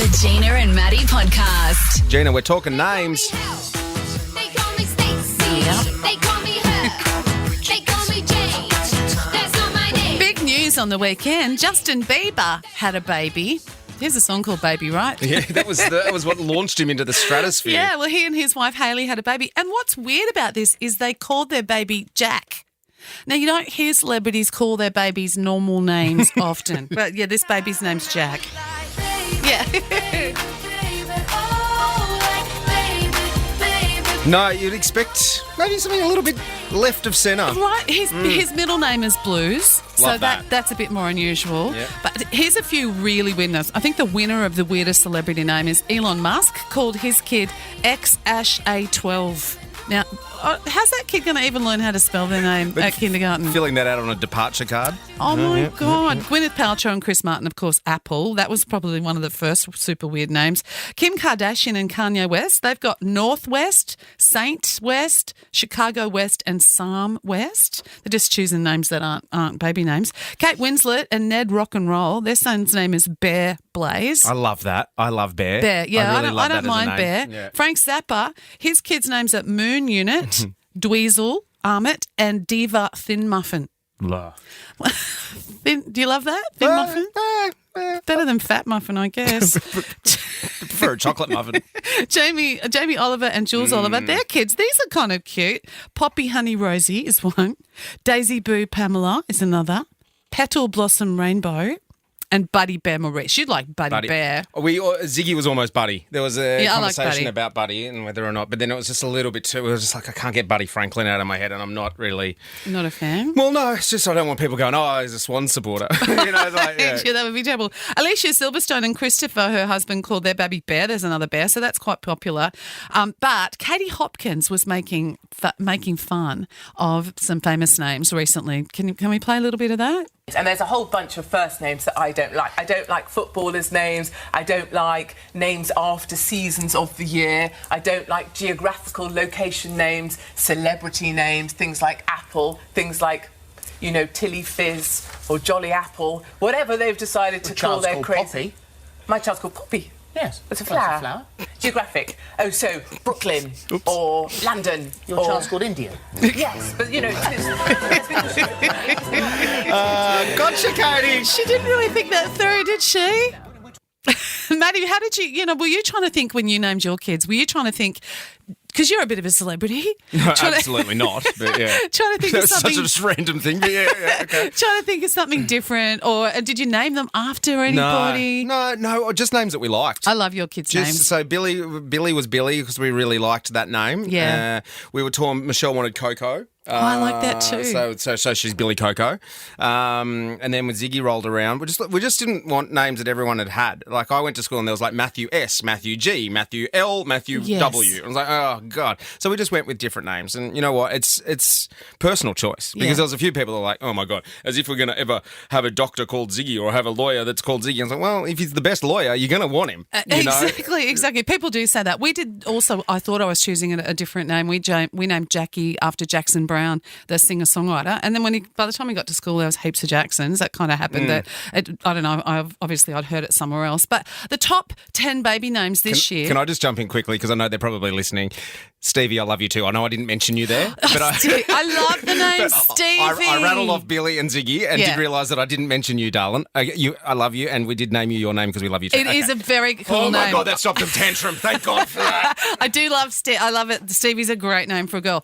The Gina and Matty podcast. Gina, we're talking names. They call me Stacey. They call me her. They call me Jane. That's not my name. Big news on the weekend. Justin Bieber had a baby. There's a song called Baby, right? Yeah, that was what launched him into the stratosphere. Yeah, well, he and his wife Hailey had a baby. And what's weird about this is they called their baby Jack. Now, you don't hear celebrities call their babies normal names often. But, yeah, this baby's name's Jack. Yeah. No, you'd expect maybe something a little bit left of centre. Right, his middle name is Blues, so Love that. that's a bit more unusual. Yeah. But here's a few really weird names. I think the winner of the weirdest celebrity name is Elon Musk, called his kid X-A12. Now, how's that kid going to even learn how to spell their name at kindergarten? Filling that out on a departure card. Oh, my God. Gwyneth Paltrow and Chris Martin, of course, Apple. That was probably one of the first super weird names. Kim Kardashian and Kanye West, they've got Northwest, Saint West, Chicago West and Psalm West. They're just choosing names that aren't baby names. Kate Winslet and Ned Rock and Roll, their son's name is Bear Blaze. I love that. I love Bear. Bear, yeah, I, really love I don't that as a mind Bear. name. Yeah. Frank Zappa, his kid's names are Moon Unit, Dweezil, Armit, and Diva Thin Muffin. Blah. Do you love that? Thin Muffin? Better than Fat Muffin, I guess. Prefer a chocolate muffin. Jamie Oliver and Jules Oliver, their kids, these are kind of cute. Poppy Honey Rosie is one. Daisy Boo Pamela is another. Petal Blossom Rainbow. And Buddy Bear Maurice. You'd like Buddy Bear. Ziggy was almost Buddy. There was a I like conversation Buddy. about Buddy and whether or not, but then it was just a little bit too, it was just like, I can't get Buddy Franklin out of my head and I'm not really. Not a fan? Well, no, it's just I don't want people going, oh, he's a Swan supporter. You know, it's like, yeah. Actually, that would be terrible. Alicia Silverstone and Christopher, her husband, called their baby Bear. There's another Bear, so that's quite popular. But Katie Hopkins was making fun of some famous names recently. Can we play a little bit of that? And there's a whole bunch of first names that I don't like. I don't like footballers' names. I don't like names after seasons of the year. I don't like geographical location names, celebrity names, things like Apple, things like, Tilly Fizz or Jolly Apple, whatever they've decided to call their crazy. Poppy. My child's called Poppy. Yes. It's a flower. Geographic. Oh, so Brooklyn or London. Your child's called India. Yes, but Gotcha, Katie. She didn't really think that through, did she? Matty, how did you, were you trying to think when you named your kids? Were you trying to think, because you're a bit of a celebrity? No, absolutely not. But yeah. Trying to think of That's something. such a random thing. But yeah, okay. Trying to think of something different, or did you name them after anybody? No, just names that we liked. I love your kids' names. So Billy was Billy because we really liked that name. Yeah. We were torn. Michelle wanted Coco. I like that too. So she's Billy Coco. And then when Ziggy rolled around, we just didn't want names that everyone had. Like I went to school and there was like Matthew S, Matthew G, Matthew L, Matthew W. I was like, oh God. So we just went with different names. And you know what? It's personal choice because there was a few people that were like, oh my God, as if we're going to ever have a doctor called Ziggy or have a lawyer that's called Ziggy. I was like, well, if he's the best lawyer, you're going to want him. Exactly. People do say that. We did also, I thought I was choosing a different name. We named Jackie after Jackson Brown, the singer-songwriter. And then by the time we got to school, there was heaps of Jacksons. That kind of happened. I don't know. I'd heard it somewhere else. But the top 10 baby names this year. Can I just jump in quickly because I know they're probably listening. Stevie, I love you too. I know I didn't mention you there. But I love the name Stevie. I rattled off Billy and Ziggy and did realise that I didn't mention you, darling. I love you and we did name you your name because we love you too. It is a very cool name. Oh my God, that stopped a tantrum. Thank God for that. I do love I love it. Stevie's a great name for a girl.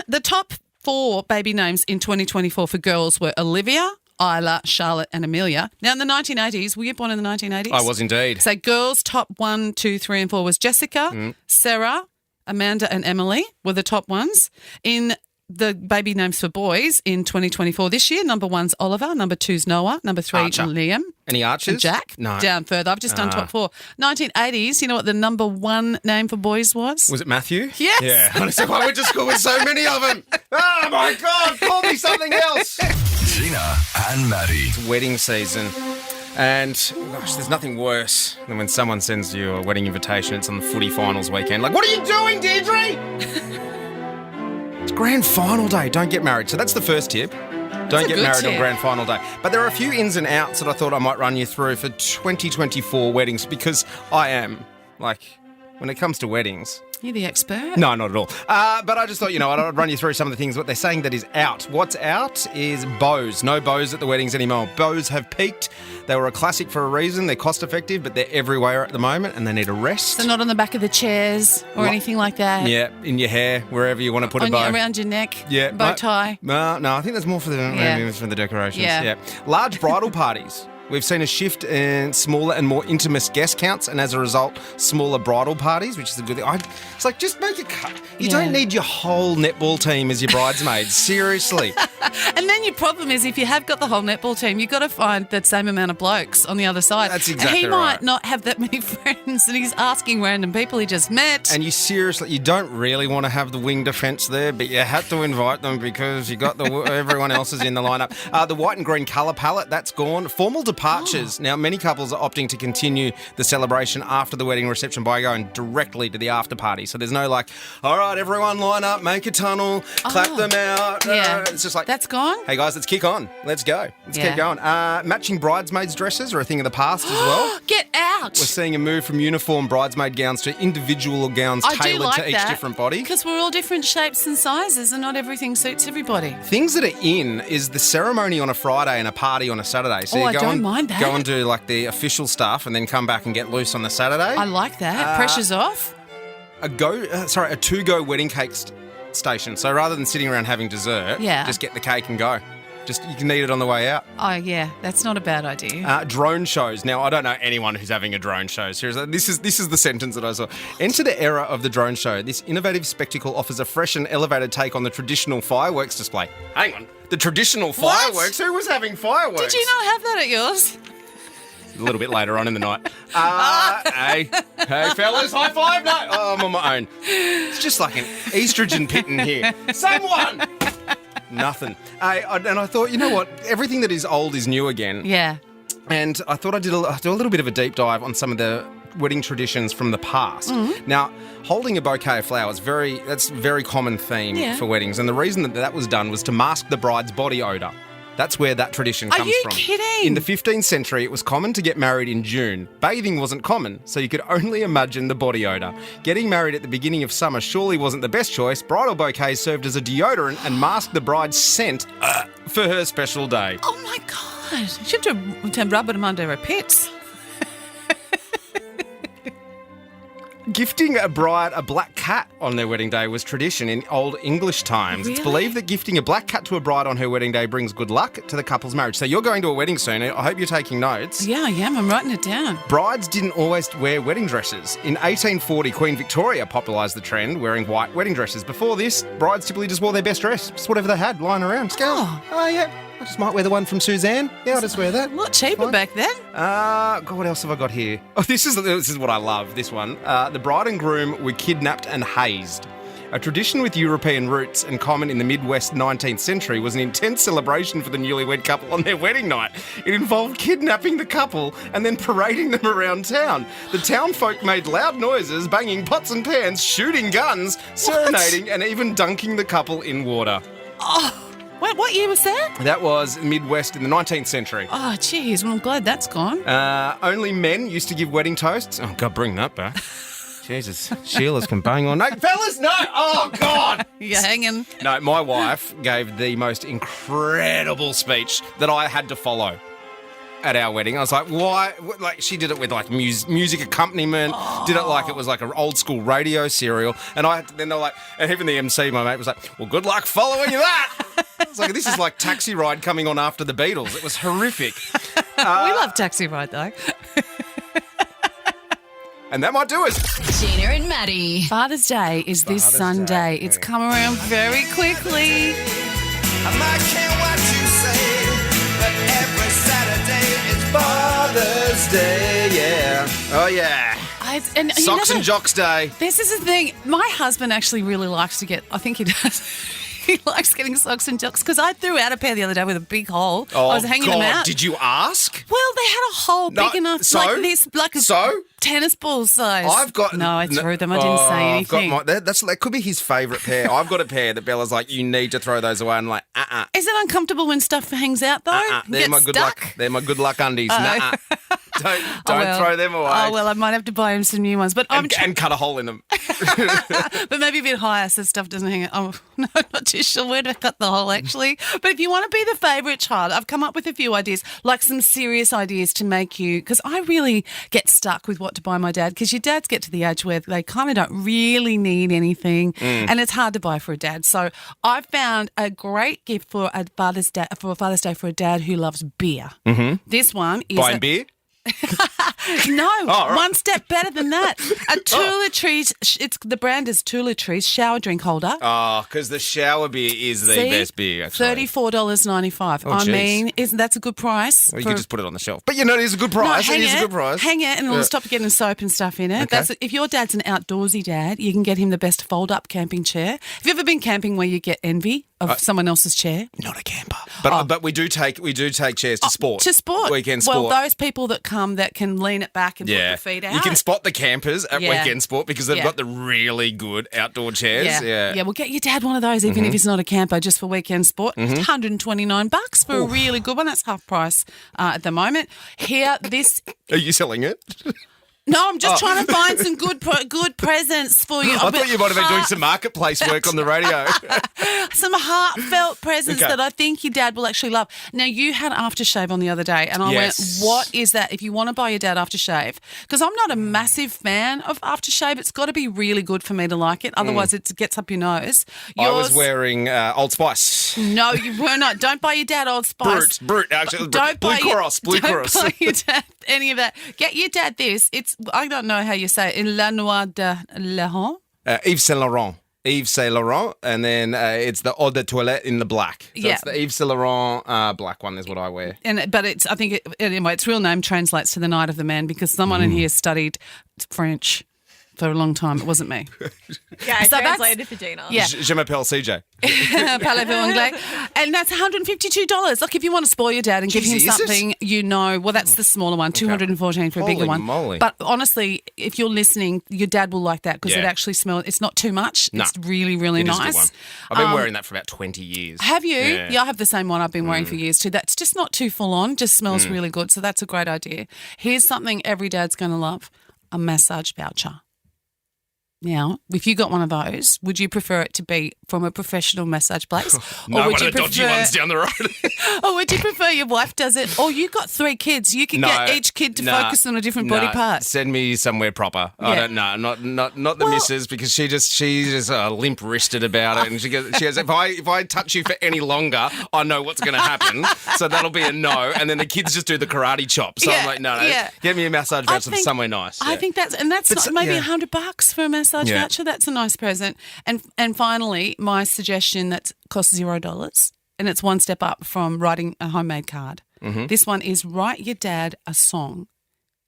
The top 4 baby names in 2024 for girls were Olivia, Isla, Charlotte and Amelia. Now, in the 1980s, were you born in the 1980s? I was indeed. So girls' top 1, 2, 3 and 4 was Jessica, Sarah, Amanda and Emily were the top ones. In the baby names for boys in 2024 this year, number 1's Oliver, number 2's Noah, number 3 Archer. Liam. Any Archers? And Jack. No. Down further. I've just done top 4. 1980s, you know what the number 1 name for boys was? Was it Matthew? Yes. Yeah. Honestly, I went to school with so many of them. Oh my God, call me something else. Gina and Matty. It's wedding season. And, gosh, there's nothing worse than when someone sends you a wedding invitation. It's on the footy finals weekend. Like, what are you doing, Deirdre? It's grand final day. Don't get married. So that's the first tip. Don't a get good married on tip. grand final day. But there are a few ins and outs that I thought I might run you through for 2024 weddings because I am, like, when it comes to weddings... You're the expert. No, not at all. But I just thought, I'd run you through some of the things. What they're saying that is out. What's out is bows. No bows at the weddings anymore. Bows have peaked. They were a classic for a reason. They're cost effective, but they're everywhere at the moment and they need a rest. So not on the back of the chairs or anything like that. Yeah, in your hair, wherever you want to put a bow. Around your neck. Yeah, Bow tie. No, I think that's more for the decorations. Yeah. Large bridal parties. We've seen a shift in smaller and more intimate guest counts, and as a result, smaller bridal parties, which is a good thing. It's like, just make it cut. You don't need your whole netball team as your bridesmaids. Seriously. And then your problem is if you have got the whole netball team, you've got to find that same amount of blokes on the other side. That's exactly He right. might not have that many friends, and he's asking random people he just met. And you don't really want to have the wing defence there, but you had to invite them because you got everyone else is in the lineup. The white and green colour palette, that's gone. Formal departures. Now, many couples are opting to continue the celebration after the wedding reception by going directly to the after party. So there's no like, all right, everyone line up, make a tunnel, clap them out. Yeah. It's just like, That's gone? hey guys, let's kick on. Let's go. Let's Yeah. keep going. Matching bridesmaids' dresses are a thing of the past as well. Get out! We're seeing a move from uniform bridesmaid gowns to individual gowns I do tailored like to each that, different body. because we're all different shapes and sizes, and not everything suits everybody. Things that are in is the ceremony on a Friday and a party on a Saturday. So Oh, you I go don't and, mind that. Go and do like the official stuff and then come back and get loose on the Saturday. I like that. Pressure's off. A to-go wedding cake station. So rather than sitting around having dessert, Yeah. just get the cake and go. You can eat it on the way out. Oh, yeah, that's not a bad idea. Drone shows. Now, I don't know anyone who's having a drone show. Seriously, this is the sentence that I saw. Enter the era of the drone show. This innovative spectacle offers a fresh and elevated take on the traditional fireworks display. Hang on. The traditional fireworks? Who was having fireworks? Did you not have that at yours? A little bit later on in the night. Hey, fellas, high five. No, I'm on my own. It's just like an estrogen pit in here. Someone. Nothing. And I thought, you know what? Everything that is old is new again. Yeah. And I thought I'd do a little bit of a deep dive on some of the wedding traditions from the past. Mm-hmm. Now, holding a bouquet of flowers, that's a very common theme for weddings. And the reason that was done was to mask the bride's body odour. That's where that tradition comes from. Are you kidding? In the 15th century, it was common to get married in June. Bathing wasn't common, so you could only imagine the body odour. Getting married at the beginning of summer surely wasn't the best choice. Bridal bouquets served as a deodorant and masked the bride's scent for her special day. Oh, my God. You should have rubbed them under her pits. Gifting a bride a black cat on their wedding day was tradition in Old English times. It's Really? believed that gifting a black cat to a bride on her wedding day brings good luck to the couple's marriage. So you're going to a wedding soon. I hope you're taking notes. Yeah, I am. I'm writing it down. Brides didn't always wear wedding dresses. In 1840, Queen Victoria popularised the trend, wearing white wedding dresses. Before this, brides typically just wore their best dress, just whatever they had lying around. Just go, oh yeah, I just might wear the one from Suzanne. Yeah, I'll just wear that. A lot cheaper Fine. back then. God, what else have I got here? Oh, this is what I love, this one. The bride and groom were kidnapped and hazed. A tradition with European roots and common in the Midwest 19th century was an intense celebration for the newlywed couple on their wedding night. It involved kidnapping the couple and then parading them around town. The town folk made loud noises, banging pots and pans, shooting guns, serenading, and even dunking the couple in water. Wait, what year was that? That was Midwest in the 19th century. Oh, geez. Well, I'm glad that's gone. Only men used to give wedding toasts. Oh, God, bring that back. Jesus, Sheila's can bang on. No, fellas, no! Oh, God! You're hanging. No, my wife gave the most incredible speech that I had to follow at our wedding. I was like, why? Like, she did it with like music accompaniment, did it like it was like an old school radio serial. And then they're like, and even the MC, my mate, was like, well, good luck following that. It's like, this is like Taxi Ride coming on after the Beatles. It was horrific. We love Taxi Ride, though. And that might do us. Gina and Matty. Father's Day is this Father's Sunday. Day. It's come around very quickly. I might care what you say, but every Saturday is Father's Day, yeah. Oh, yeah. And Socks and Jocks Day. This is the thing. My husband actually really likes to get, I think he does. he likes getting socks and jocks because I threw out a pair the other day with a big hole. Oh, I was hanging them out. Did you ask? Well, they had a hole No, big enough, so? like this, like a So? tennis ball size. I've got no, I threw them. I didn't say anything. That could be his favourite pair. I've got a pair that Bella's like, you need to throw those away. I'm like, Is it uncomfortable when stuff hangs out though? They're Get my good stuck? luck. They're my good luck undies. Nuh-uh. Don't throw them away. Oh well, I might have to buy him some new ones, but and cut a hole in them. but maybe a bit higher so stuff doesn't hang out. Oh no, not too sure where to cut the hole actually. But if you want to be the favourite child, I've come up with a few ideas, like some serious ideas to make you, because I really get stuck with what to buy my dad, because your dads get to the age where they kind of don't really need anything, and it's hard to buy for a dad. So I found a great gift for a Father's Day for a dad who loves beer. Mm-hmm. This one is Buying beer? No, right. one step better than that. A Toiletries, the brand is Toiletries shower drink holder. Oh, because the shower beer is the See? best beer, actually. $34.95. Oh, I geez. mean, isn't that's a good price? Well, you could just put it on the shelf. But you know, it is a good price. hang it is a good price. Hang it, and it'll stop getting soap and stuff in it. Okay. If your dad's an outdoorsy dad, you can get him the best fold-up camping chair. Have you ever been camping where you get envy of someone else's chair? Not a camper. But we do take chairs to sport. To sport. Weekend sport. Well, those people that come that can lean it back and put their feet out. You can spot the campers at Yeah. weekend sport because they've Yeah. got the really good outdoor chairs. Yeah. Well, get your dad one of those, even if he's not a camper, just for weekend sport. It's $129 for a really good one. That's half price at the moment. Here, this. Are you selling it? No, I'm just trying to find some good presents for you. I thought you might have been doing some marketplace work on the radio. Some heartfelt presents Okay. that I think your dad will actually love. Now, you had aftershave on the other day, and I Yes. went, what is that? If you want to buy your dad aftershave, because I'm not a massive fan of aftershave, it's got to be really good for me to like it. Otherwise, it gets up your nose. I was wearing Old Spice. No, you were not. Don't buy your dad Old Spice. Brute. Actually, Don't Blue buy Cross. Don't buy your dad any of that. Get your dad this. I don't know how you say it. La Noir de Laurent. Yves Saint Laurent. Yves Saint Laurent, and then it's the Eau de Toilette in the black. So Yeah. it's the Yves Saint Laurent black one is what I wear. But anyway, its real name translates to the Night of the Man, because someone in here studied French for a long time. It wasn't me. Yeah, I So that's- translated for Gina. Yeah. Je m'appelle CJ. Parlez-vous anglais? And that's $152. Look, if you want to spoil your dad and give him Jeez, is it? something, well, that's the smaller one, $214 for a bigger Holy one. moly. But honestly, if you're listening, your dad will like that because it Yeah. actually smells. It's not too much. No. It's really, really It is a nice. good one. I've been wearing that for about 20 years. Have you? Yeah. I have the same one I've been wearing for years too. That's just not too full on, just smells really good. So that's a great idea. Here's something every dad's going to love, a massage voucher. Now, if you got one of those, would you prefer it to be from a professional massage place? No, would one you of the dodgy ones down the road. Or would you prefer your wife does it? Or you got 3 kids. You can get each kid to focus on a different body part. Send me somewhere proper. I Yeah. don't know, not the Well- missus, because she's just limp wristed about it, and she goes, if I touch you for any longer, I know what's going to happen. So that'll be a no, and then the kids just do the karate chop. So Yeah, I'm like, no, yeah. get me a massage I voucher for think- somewhere nice. I Yeah. think that's But not so- maybe yeah. $100 for a massage Yeah. voucher. That's a nice present. And finally, my suggestion that costs $0, and it's one step up from writing a homemade card. Mm-hmm. This one is write your dad a song.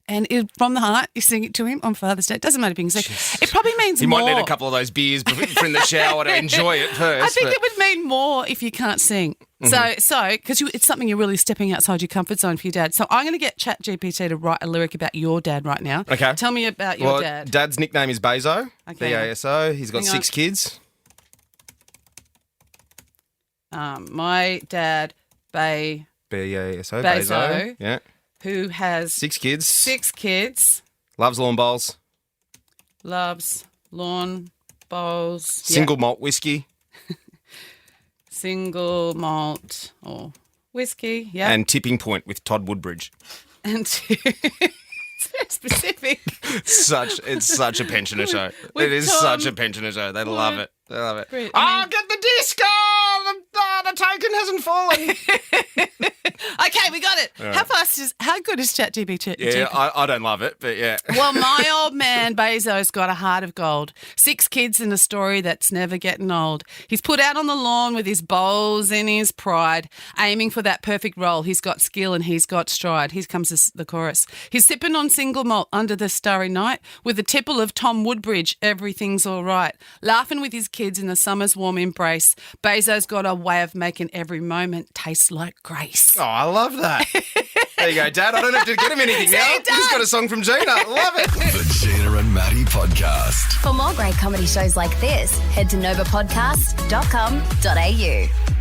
And from the heart, you sing it to him on Father's Day. It doesn't matter if you can sing. It probably means You more. might need a couple of those beers before in the shower to enjoy it first. I think but- it would mean more if you can't sing. So because it's something you're really stepping outside your comfort zone for your dad. So I'm going to get ChatGPT to write a lyric about your dad right now. Okay. Tell me about your well, dad. Dad's nickname is Bezo. Okay. B-A-S-O. He's got Hang on. 6 kids. My dad, B-A-S-O. Bezo. Yeah. who has 6 kids. 6 kids, Loves lawn bowls. loves lawn bowls, Single malt whiskey. single malt or whiskey, yeah, And Tipping Point with Todd Woodbridge. and it's very specific. It's such a pensioner show. With It is Tom- such a pensioner show. They love it. They love it. Great. Oh, get the disc! Oh, the token hasn't fallen. Okay, we got it. How good is ChatGPT? Yeah, I don't love it, but yeah. Well, my old man Bezos got a heart of gold. 6 kids and a story that's never getting old. He's put out on the lawn with his bowls and his pride, aiming for that perfect role. He's got skill and he's got stride. Here comes the chorus. He's sipping on single malt under the starry night with the tipple of Tom Woodbridge. Everything's all right. Laughing with his kids in the summer's warm embrace. Bezos got a way of making every moment taste like grace. Oh, I love that. There you go, Dad. I don't have to get him anything now. Dad. He's got a song from Gina. Love it. The Gina and Matty Podcast. For more great comedy shows like this, head to novapodcast.com.au.